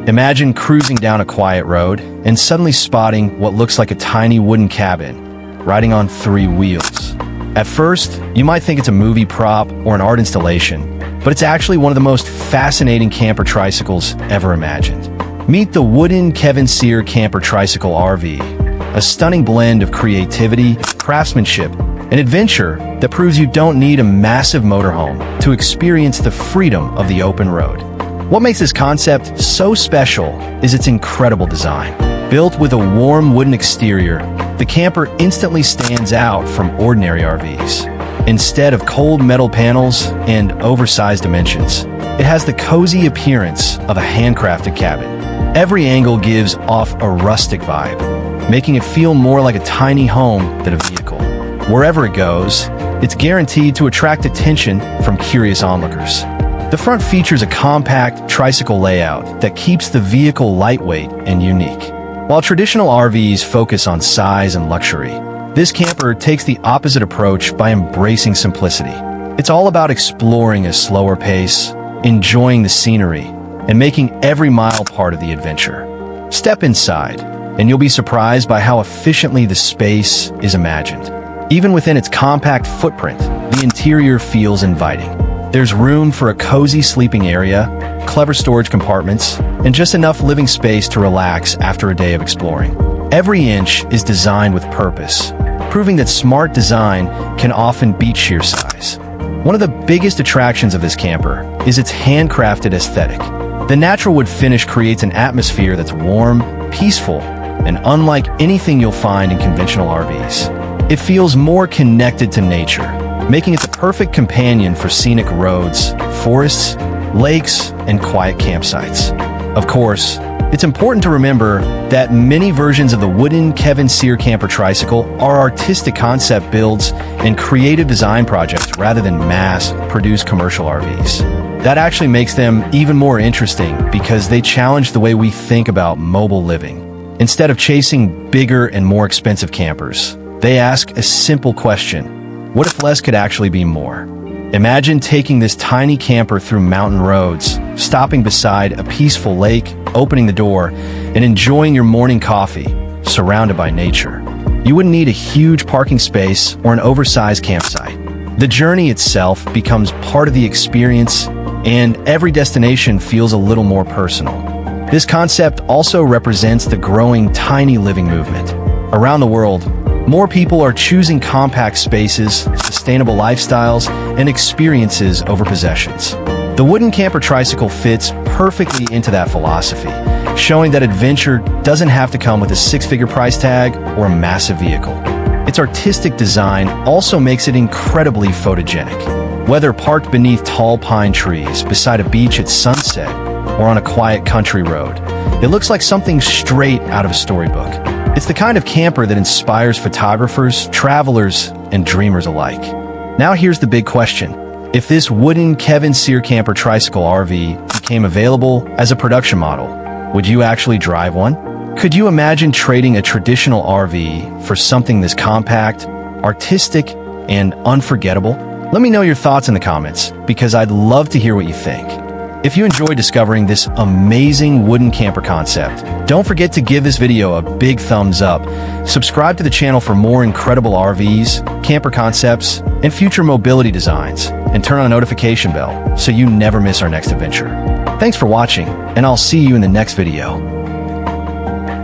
Imagine cruising down a quiet road and suddenly spotting what looks like a tiny wooden cabin riding on 3 wheels. At first, you might think it's a movie prop or an art installation, but it's actually one of the most fascinating camper tricycles ever imagined. Meet the wooden Kevin Sear Camper Tricycle RV, a stunning blend of creativity, craftsmanship, and adventure that proves you don't need a massive motorhome to experience the freedom of the open road. What makes this concept so special is its incredible design. Built with a warm wooden exterior, the camper instantly stands out from ordinary RVs. Instead of cold metal panels and oversized dimensions, it has the cozy appearance of a handcrafted cabin. Every angle gives off a rustic vibe, making it feel more like a tiny home than a vehicle. Wherever it goes, it's guaranteed to attract attention from curious onlookers. The front features a compact tricycle layout that keeps the vehicle lightweight and unique. While traditional RVs focus on size and luxury, this camper takes the opposite approach by embracing simplicity. It's all about exploring a slower pace, enjoying the scenery, and making every mile part of the adventure. Step inside, and you'll be surprised by how efficiently the space is imagined. Even within its compact footprint, the interior feels inviting. There's room for a cozy sleeping area, clever storage compartments, and just enough living space to relax after a day of exploring. Every inch is designed with purpose, proving that smart design can often beat sheer size. One of the biggest attractions of this camper is its handcrafted aesthetic. The natural wood finish creates an atmosphere that's warm, peaceful, and unlike anything you'll find in conventional RVs. It feels more connected to nature, making it the perfect companion for scenic roads, forests, lakes, and quiet campsites. Of course, it's important to remember that many versions of the wooden Kevin Sear Camper Tricycle are artistic concept builds and creative design projects rather than mass-produced commercial RVs. That actually makes them even more interesting because they challenge the way we think about mobile living. Instead of chasing bigger and more expensive campers, they ask a simple question: what if less could actually be more? Imagine taking this tiny camper through mountain roads, stopping beside a peaceful lake, opening the door, and enjoying your morning coffee, surrounded by nature. You wouldn't need a huge parking space or an oversized campsite. The journey itself becomes part of the experience, and every destination feels a little more personal. This concept also represents the growing tiny living movement. Around the world, more people are choosing compact spaces, sustainable lifestyles, and experiences over possessions. The wooden camper tricycle fits perfectly into that philosophy, showing that adventure doesn't have to come with a 6-figure price tag or a massive vehicle. Its artistic design also makes it incredibly photogenic. Whether parked beneath tall pine trees, beside a beach at sunset, or on a quiet country road, it looks like something straight out of a storybook. It's the kind of camper that inspires photographers, travelers, and dreamers alike. Now here's the big question. If this wooden Kevin Sear Camper Tricycle RV became available as a production model, would you actually drive one? Could you imagine trading a traditional RV for something this compact, artistic, and unforgettable? Let me know your thoughts in the comments, because I'd love to hear what you think. If you enjoyed discovering this amazing wooden camper concept, don't forget to give this video a big thumbs up, subscribe to the channel for more incredible RVs, camper concepts, and future mobility designs, and turn on the notification bell so you never miss our next adventure. Thanks for watching, and I'll see you in the next video.